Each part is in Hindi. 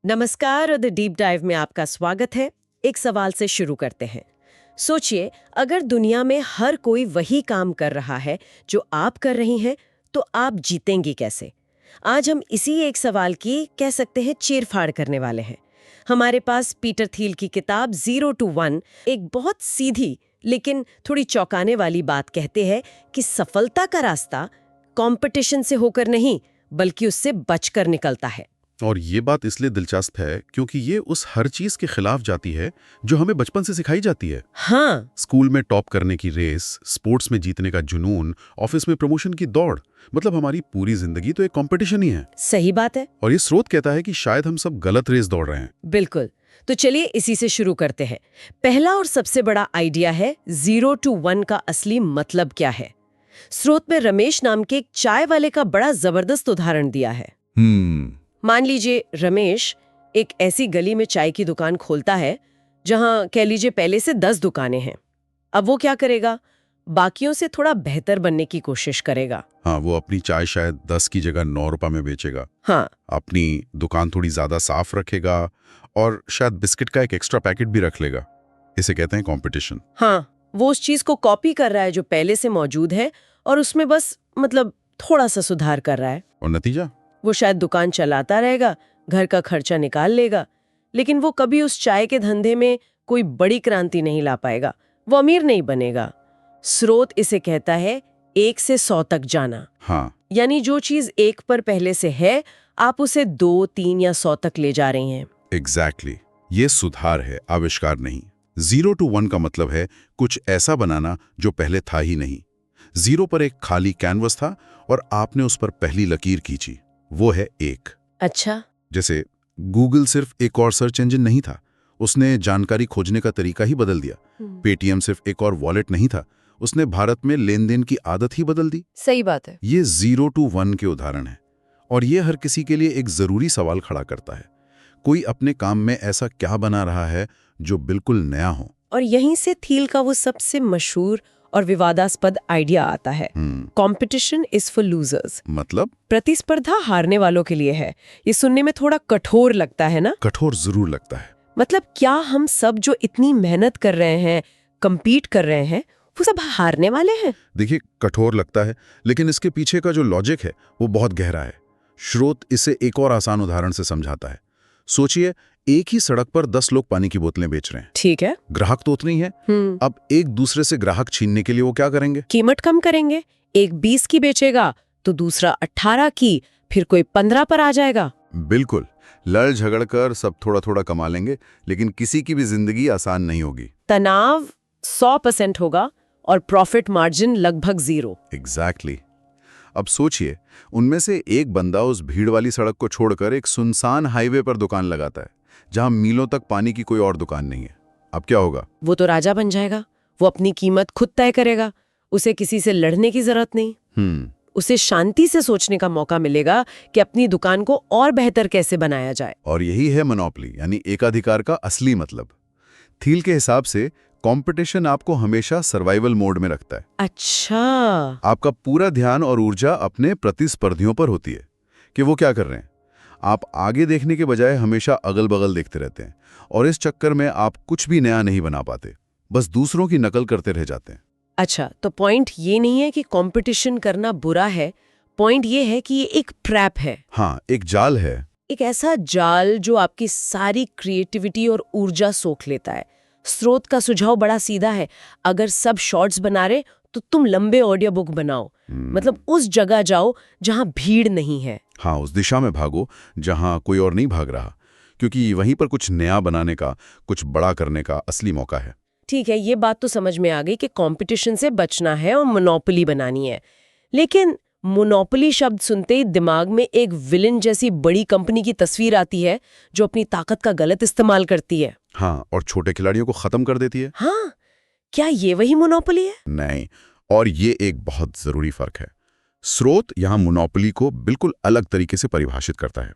नमस्कार और द डीप डाइव में आपका स्वागत है। एक सवाल से शुरू करते हैं। सोचिए, अगर दुनिया में हर कोई वही काम कर रहा है जो आप कर रही हैं, तो आप जीतेंगी कैसे? आज हम इसी एक सवाल की कह सकते हैं चीरफाड़ करने वाले हैं। हमारे पास पीटर थील की किताब 0 to 1 एक बहुत सीधी लेकिन थोड़ी चौंकाने वाली बात कहते हैं कि सफलता का रास्ता कंपटीशन से होकर नहीं बल्कि उससे बचकर निकलता है। और ये बात इसलिए दिलचस्प है क्योंकि ये उस हर चीज के खिलाफ जाती है जो हमें बचपन से सिखाई जाती है। हाँ, स्कूल में टॉप करने की रेस, स्पोर्ट्स में जीतने का जुनून, ऑफिस में प्रमोशन की दौड़, मतलब हमारी पूरी जिंदगी तो एक कंपटीशन ही है। सही बात है। और ये स्रोत कहता है कि शायद हम सब गलत रेस दौड़ रहे हैं। बिल्कुल। तो चलिए इसी से शुरू करते हैं। पहला और सबसे बड़ा आइडिया है 0 to 1 का असली मतलब क्या है। स्रोत में रमेश नाम के एक चाय वाले का बड़ा जबरदस्त उदाहरण दिया है। मान लीजिए रमेश एक ऐसी गली में चाय की दुकान खोलता है जहां कह लीजिए पहले से 10 दुकानें हैं। अब वो क्या करेगा? बाकियों से थोड़ा बेहतर बनने की कोशिश करेगा। हाँ, वो अपनी चाय शायद 10 की जगह 9 रुपए में बेचेगा। हाँ, अपनी दुकान थोड़ी ज्यादा साफ रखेगा और शायद बिस्किट का एक एक्स्ट्रा पैकेट भी रख लेगा। इसे कहते हैं कंपटीशन। हाँ, वो उस चीज को कॉपी कर रहा है जो पहले से मौजूद है और उसमें बस मतलब थोड़ा सा सुधार कर रहा है। और नतीजा? वो शायद दुकान चलाता रहेगा, घर का खर्चा निकाल लेगा, लेकिन वो कभी उस चाय के धंधे में कोई बड़ी क्रांति नहीं ला पाएगा। वो अमीर नहीं बनेगा। स्रोत इसे कहता है 1 से 100 तक जाना। हाँ, यानी जो चीज 1 पर पहले से है, आप उसे 2, 3 या 100 तक ले जा रही हैं। एग्जैक्टली। ये सुधार है, आविष्कार नहीं। 0 to 1 का मतलब है कुछ ऐसा बनाना जो पहले था ही नहीं। 0 पर एक खाली कैनवस था और आपने उस पर पहली लकीर खींची। वो है 1। अच्छा। जैसे गूगल सिर्फ एक और सर्च इंजन नहीं था, उसने जानकारी खोजने का तरीका ही बदल दिया। पेटीएम सिर्फ एक और वॉलेट नहीं था, उसने भारत में लेन देन की आदत ही बदल दी। सही बात है। ये 0 to 1 के उदाहरण है और ये हर किसी के लिए एक जरूरी सवाल खड़ा करता है। कोई अपने काम में ऐसा क्या बना रहा है जो बिल्कुल नया हो? और यहीं से थील का वो सबसे मशहूर और विवादास्पद आइडिया आता है, कंपटीशन इज फॉर लूजर्स। मतलब? प्रतिस्पर्धा हारने वालों के लिए है। ये सुनने में थोड़ा कठोर लगता है ना? कठोर जरूर लगता है। मतलब क्या हम सब जो इतनी मेहनत कर रहे हैं, compete कर रहे हैं, वो सब हारने वाले हैं? देखिए, कठोर लगता है, लेकिन इसके पीछे का जो लॉजिक है वो बहुत गहरा है। स्रोत इसे एक और आसान उदाहरण से समझाता है। सोचिए, एक ही सड़क पर 10 लोग पानी की बोतलें बेच रहे हैं। ठीक है। ग्राहक तो उतने ही है। अब एक दूसरे से ग्राहक छीनने के लिए वो क्या करेंगे? कीमत कम करेंगे। एक 20 की बेचेगा तो दूसरा 18 की, फिर कोई 15 पर आ जाएगा। बिल्कुल। लड़ झगड़ कर सब थोड़ा थोड़ा कमा लेंगे, लेकिन किसी की भी जिंदगी आसान नहीं होगी। तनाव 100% होगा और प्रॉफिट मार्जिन लगभग 0। एग्जैक्टली। अब सोचिए, उनमें से एक बंदा उस भीड़ वाली सड़क को छोड़कर एक सुनसान हाईवे पर दुकान लगाता है जहां मीलों तक पानी की कोई और दुकान नहीं है। अब क्या होगा? वो तो राजा बन जाएगा। वो अपनी कीमत खुद तय करेगा। उसे किसी से लड़ने की जरूरत नहीं। उसे शांति से सोचने का मौका मिलेगा कि अपनी दुकान को और बेहतर कैसे बनाया जाए। और यही है मोनोपोली, यानी एकाधिकार का असली मतलब। थील के हिसाब से कंपटीशन आपको हमेशा सर्वाइवल मोड में रखता है। अच्छा। आपका पूरा ध्यान और ऊर्जा अपने प्रतिस्पर्धियों पर होती है कि वो क्या कर रहे हैं। आप आगे देखने के बजाय हमेशा अगल बगल देखते रहते हैं और इस चक्कर में आप कुछ भी नया नहीं बना पाते, बस दूसरों की नकल करते रह जाते हैं। अच्छा, तो पॉइंट ये नहीं है कि कंपटीशन करना बुरा है। पॉइंट ये है कि ये एक ट्रैप है। हाँ, एक जाल है। एक ऐसा जाल जो आपकी सारी क्रिएटिविटी और ऊर्जा सोख लेता है। स्रोत का सुझाव बड़ा सीधा है। अगर सब शॉर्ट्स बना रहे तो तुम लंबे ऑडियो बुक बनाओ। मतलब उस जगह जाओ जहां भीड़ नहीं है। हाँ, उस दिशा में भागो जहां कोई और नहीं भाग रहा, क्योंकि वहीं पर कुछ नया बनाने का, कुछ बड़ा करने का असली मौका है। ठीक है, ये बात तो समझ में आ गई कि कंपटीशन से बचना है और मोनोपोली बनानी है। लेकिन मोनोपोली शब्द सुनते ही दिमाग में एक विलन जैसी बड़ी कंपनी की तस्वीर आती है जो अपनी ताकत का गलत इस्तेमाल करती है। हाँ, और छोटे खिलाड़ियों को खत्म कर देती है। हाँ, क्या ये वही मोनोपोली है? नहीं, और ये एक बहुत जरूरी फर्क है। स्रोत यहाँ मोनोपोली को बिल्कुल अलग तरीके से परिभाषित करता है।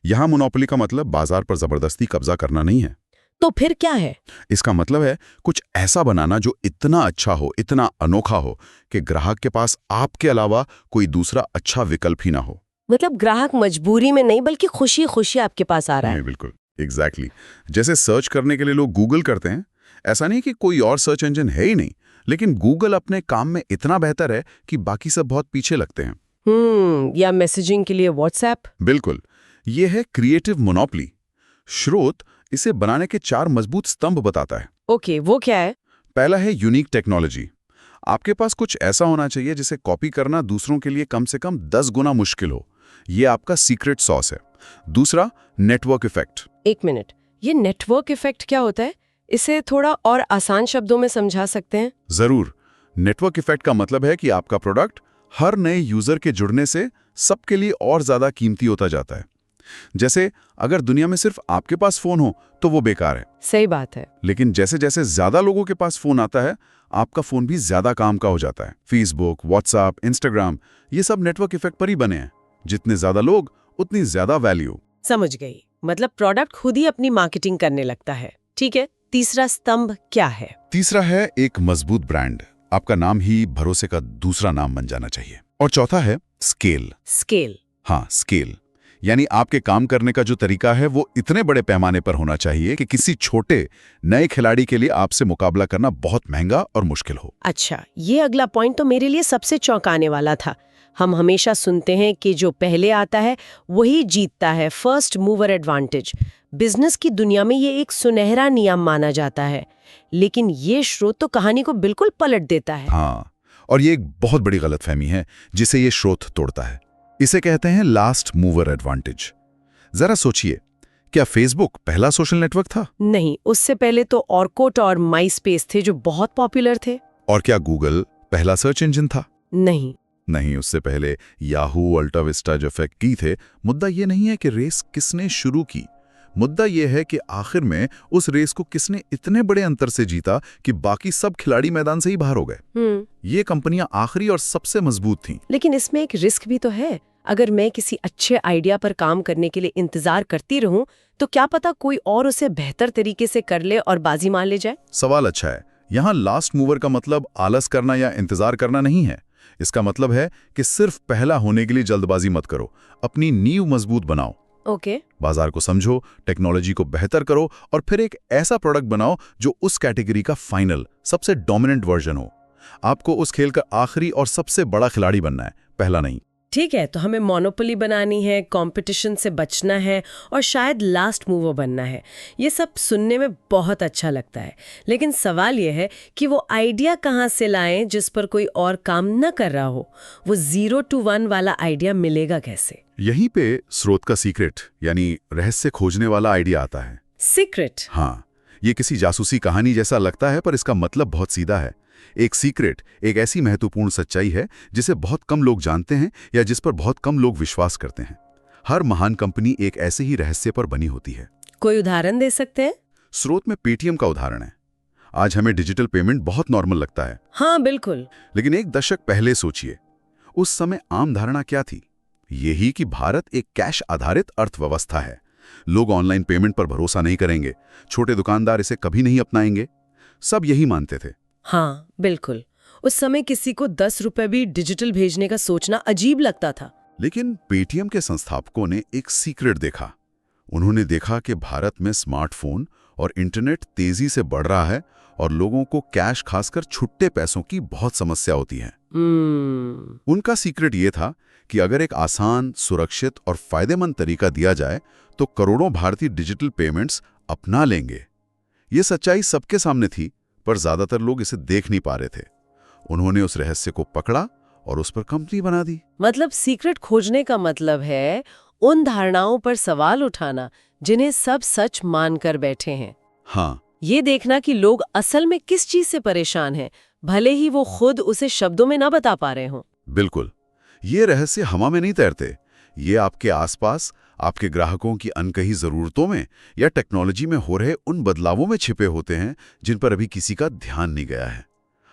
यहाँ मोनोपोली का मतलब बाजार पर जबरदस्ती कब्जा करना नहीं है। तो फिर क्या है? इसका मतलब है कुछ ऐसा बनाना जो इतना अच्छा हो, इतना अनोखा हो कि ग्राहक के पास आपके अलावा कोई दूसरा अच्छा विकल्प ही ना हो। मतलब ग्राहक मजबूरी में नहीं बल्कि खुशी खुशी आपके पास आ रहा है। नहीं, बिल्कुल एग्जैक्टली जैसे सर्च करने के लिए लोग गूगल करते हैं, ऐसा नहीं कि कोई और सर्च इंजन है ही नहीं, लेकिन गूगल अपने काम में इतना बेहतर है कि बाकी सब बहुत पीछे लगते हैं। या मैसेजिंग के लिए व्हाट्सएप। बिल्कुल, ये है क्रिएटिव मोनोपोली। स्रोत इसे बनाने के 4 मजबूत स्तंभ बताता है। ओके, वो क्या है? पहला है यूनिक टेक्नोलॉजी। आपके पास कुछ ऐसा होना चाहिए जिसे कॉपी करना दूसरों के लिए कम से कम 10 गुना मुश्किल हो। ये आपका सीक्रेट सॉस है। दूसरा, नेटवर्क इफेक्ट। एक मिनट, ये नेटवर्क इफेक्ट क्या होता है? इसे थोड़ा और आसान शब्दों में समझा सकते हैं? जरूर। नेटवर्क इफेक्ट का मतलब है कि आपका प्रोडक्ट हर नए यूजर के जुड़ने से सबके लिए और ज्यादा कीमती होता जाता है। जैसे अगर दुनिया में सिर्फ आपके पास फोन हो तो वो बेकार है। सही बात है। लेकिन जैसे जैसे ज्यादा लोगों के पास फोन आता है, आपका फोन भी ज्यादा काम का हो जाता है। फेसबुक, व्हाट्सएप, इंस्टाग्राम, ये सब नेटवर्क इफेक्ट पर ही बने हैं। जितने ज्यादा लोग उतनी ज्यादा वैल्यू। समझ गई, मतलब प्रोडक्ट खुद ही अपनी मार्केटिंग करने लगता है। ठीक है, तीसरा स्तंभ क्या है? तीसरा है एक मजबूत ब्रांड। आपका नाम ही भरोसे का दूसरा नाम बन जाना चाहिए। और चौथा है स्केल। स्केल? हाँ, स्केल यानी आपके काम करने का जो तरीका है वो इतने बड़े पैमाने पर होना चाहिए कि किसी छोटे नए खिलाड़ी के लिए आपसे मुकाबला करना बहुत महंगा और मुश्किल हो। अच्छा, ये अगला पॉइंट तो मेरे लिए सबसे चौंकाने वाला था। हम हमेशा सुनते हैं कि जो पहले आता है वही जीतता है, फर्स्ट मूवर एडवांटेज। बिजनेस की दुनिया में ये एक सुनहरा नियम माना जाता है, लेकिन ये स्रोत तो कहानी को बिल्कुल पलट देता है। हाँ, और ये एक बहुत बड़ी गलतफहमी है जिसे ये स्रोत तोड़ता है। इसे कहते हैं लास्ट मूवर एडवांटेज। जरा सोचिए, क्या फेसबुक पहला सोशल नेटवर्क था? नहीं, उससे पहले तो ऑर्कुट और माईस्पेस थे जो बहुत पॉपुलर थे। और क्या गूगल पहला सर्च इंजन था? नहीं, उससे पहले याहू, अल्टा विस्टा, जो फेक की थे। मुद्दा ये नहीं है कि रेस किसने शुरू की, मुद्दा ये है कि आखिर में उस रेस को किसने इतने बड़े अंतर से जीता कि बाकी सब खिलाड़ी मैदान से ही बाहर हो गए। ये कंपनियां आखिरी और सबसे मजबूत थीं। लेकिन इसमें एक रिस्क भी तो है। अगर मैं किसी अच्छे आइडिया पर काम करने के लिए इंतजार करती रहूं, तो क्या पता कोई और उसे बेहतर तरीके से कर ले और बाजी मान ले जाए। सवाल अच्छा है। यहाँ लास्ट मूवर का मतलब आलस करना या इंतजार करना नहीं है। इसका मतलब है कि सिर्फ पहला होने के लिए जल्दबाजी मत करो, अपनी नींव मजबूत बनाओ। ओके। बाजार को समझो, टेक्नोलॉजी को बेहतर करो और फिर एक ऐसा प्रोडक्ट बनाओ जो उस कैटेगरी का फाइनल, सबसे डोमिनेंट वर्जन हो। आपको उस खेल का आखिरी और सबसे बड़ा खिलाड़ी बनना है, पहला नहीं। ठीक है, तो हमें मोनोपोली बनानी है, कंपटीशन से बचना है और शायद लास्ट मूवर बनना है। ये सब सुनने में बहुत अच्छा लगता है, लेकिन सवाल ये है कि वो आइडिया कहाँ से लाएं जिस पर कोई और काम न कर रहा हो। वो 0 to 1 वाला आइडिया मिलेगा कैसे? यहीं पे स्रोत का सीक्रेट यानी रहस्य खोजने वाला आइडिया आता है। सीक्रेट? हाँ, ये किसी जासूसी कहानी जैसा लगता है, पर इसका मतलब बहुत सीधा है। एक सीक्रेट एक ऐसी महत्वपूर्ण सच्चाई है जिसे बहुत कम लोग जानते हैं या जिस पर बहुत कम लोग विश्वास करते हैं। हर महान कंपनी एक ऐसे ही रहस्य पर बनी होती है। कोई उदाहरण दे सकते हैं? स्रोत में पेटीएम का उदाहरण है। आज हमें डिजिटल पेमेंट बहुत नॉर्मल लगता है। हाँ बिल्कुल। लेकिन एक दशक पहले सोचिए, उस समय आम धारणा क्या थी? यही कि भारत एक कैश आधारित अर्थव्यवस्था है। लोग ऑनलाइन पेमेंट पर भरोसा नहीं करेंगे, छोटे दुकानदार इसे कभी नहीं अपनाएंगे। सब यही मानते थे। हाँ बिल्कुल, उस समय किसी को 10 रुपए भी डिजिटल भेजने का सोचना अजीब लगता था। लेकिन पेटीएम के संस्थापकों ने एक सीक्रेट देखा। उन्होंने देखा कि भारत में स्मार्टफोन और इंटरनेट तेजी से बढ़ रहा है और लोगों को कैश, खासकर छुट्टे पैसों की बहुत समस्या होती है। उनका सीक्रेट ये था कि अगर एक आसान, सुरक्षित और फायदेमंद तरीका दिया जाए तो करोड़ों भारतीय डिजिटल पेमेंट्स अपना लेंगे। ये सच्चाई सबके सामने थी, पर ज्यादातर लोग इसे देख नहीं पा रहे थे। उन्होंने उस रहस्य को पकड़ा और उस पर कंपनी बना दी। मतलब सीक्रेट खोजने का मतलब है उन धारणाओं पर सवाल उठाना जिन्हें सब सच मानकर बैठे हैं। हाँ, ये देखना कि लोग असल में किस चीज से परेशान हैं, भले ही वो खुद उसे शब्दों में ना बता पा रहे हों। बिल्कुल। ये रहस्य हवा में नहीं तैरते। ये आपके आसपास, आपके ग्राहकों की अनकही जरूरतों में या टेक्नोलॉजी में हो रहे उन बदलावों में छिपे होते हैं जिन पर अभी किसी का ध्यान नहीं गया है।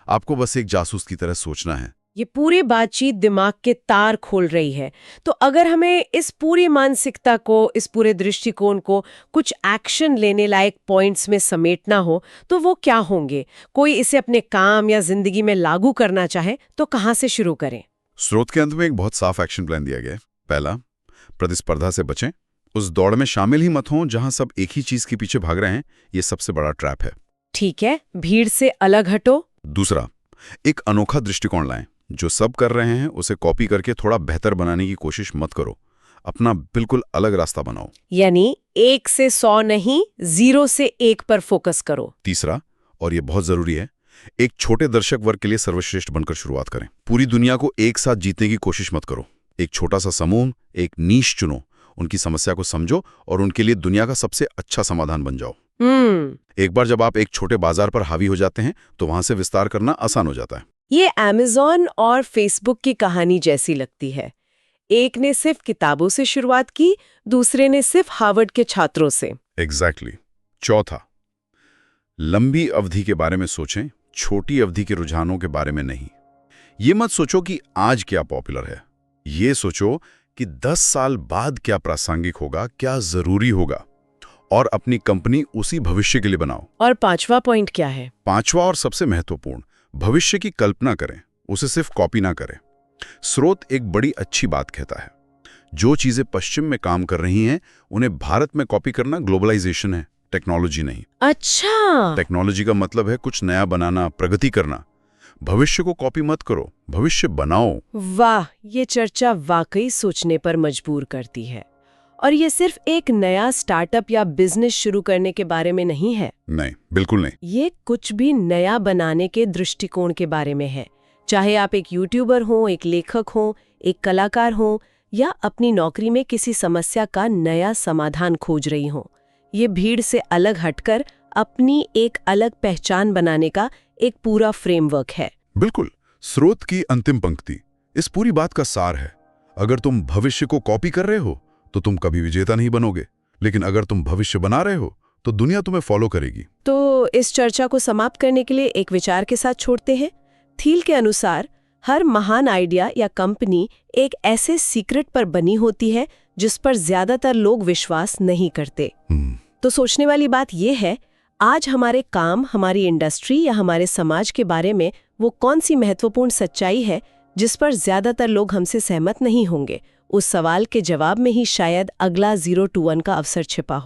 आपको बस एक जासूस की तरह सोचना है। ये पूरी बातचीत दिमाग के तार खोल रही है। तो अगर हमें इस पूरी मानसिकता को, इस पूरे दृष्टिकोण को कुछ एक्शन लेने लायक पॉइंट्स में समेटना हो तो वो क्या होंगे? कोई इसे अपने काम या जिंदगी में लागू करना चाहे तो कहाँ से शुरू करें? स्रोत के अंत में एक बहुत साफ एक्शन प्लान दिया गया है। पहला, प्रतिस्पर्धा से बचें। उस दौड़ में शामिल ही मत हों जहां सब एक ही चीज के पीछे भाग रहे हैं। ये सबसे बड़ा ट्रैप है। ठीक है, भीड़ से अलग हटो। दूसरा, एक अनोखा दृष्टिकोण लाएं। जो सब कर रहे हैं उसे कॉपी करके थोड़ा बेहतर बनाने की कोशिश मत करो। अपना बिल्कुल अलग रास्ता बनाओ। यानी 1 से 100 नहीं, 0 से 1 पर फोकस करो। तीसरा, और ये बहुत जरूरी है, एक छोटे दर्शक वर्ग के लिए सर्वश्रेष्ठ बनकर शुरुआत करें। पूरी दुनिया को एक साथ जीतने की कोशिश मत करो। एक छोटा सा समूह, एक नीश चुनो, उनकी समस्या को समझो और उनके लिए दुनिया का सबसे अच्छा समाधान बन जाओ। एक बार जब आप एक छोटे बाजार पर हावी हो जाते हैं तो वहां से विस्तार करना आसान हो जाता है। ये Amazon और Facebook की कहानी जैसी लगती है। एक ने सिर्फ किताबों से शुरुआत की, दूसरे ने सिर्फ हार्वर्ड के छात्रों से। एग्जैक्टली। चौथा, लंबी अवधि के बारे में सोचें, छोटी अवधि के रुझानों के बारे में नहीं। ये मत सोचो कि आज क्या पॉपुलर है, ये सोचो कि 10 साल बाद क्या प्रासंगिक होगा, क्या जरूरी होगा, और अपनी कंपनी उसी भविष्य के लिए बनाओ। और 5वां पॉइंट क्या है? 5वां और सबसे महत्वपूर्ण, भविष्य की कल्पना करें, उसे सिर्फ कॉपी ना करें। स्रोत एक बड़ी अच्छी बात कहता है, जो चीजें पश्चिम में काम कर रही हैं उन्हें भारत में कॉपी करना ग्लोबलाइजेशन है, टेक्नोलॉजी नहीं। अच्छा, टेक्नोलॉजी का मतलब है कुछ नया बनाना, प्रगति करना। भविष्य को कॉपी मत करो, भविष्य बनाओ। वाह, ये चर्चा वाकई सोचने पर मजबूर करती है। और ये सिर्फ एक नया स्टार्टअप या बिजनेस शुरू करने के बारे में नहीं है। नहीं, बिल्कुल नहीं। ये कुछ भी नया बनाने के दृष्टिकोण के बारे में है। चाहे आप एक यूट्यूबर हो, एक लेखक हो, एक कलाकार हो, या अपनी नौकरी में किसी समस्या का नया समाधान खोज रही हो। ये भीड़ से अलग हटकर अपनी एक अलग पहचान बनाने का एक पूरा फ्रेमवर्क है। बिल्कुल। स्रोत की अंतिम पंक्ति इस पूरी बात का सार है। अगर तुम भविष्य को कॉपी कर रहे हो तो तुम कभी विजेता नहीं बनोगे, लेकिन अगर तुम भविष्य बना रहे हो तो दुनिया तुम्हें फॉलो करेगी। तो इस चर्चा को समाप्त करने के लिए एक विचार के साथ छोड़ते हैं। थील के अनुसार हर महान आइडिया या कंपनी एक ऐसे सीक्रेट पर बनी होती है जिस पर ज्यादातर लोग विश्वास नहीं करते। तो सोचने वाली बात यह है, आज हमारे काम, हमारी इंडस्ट्री या हमारे समाज के बारे में वो कौन सी महत्वपूर्ण सच्चाई है जिस पर ज्यादातर लोग हमसे सहमत नहीं होंगे? उस सवाल के जवाब में ही शायद अगला 0 to 1 का अवसर छिपा हो।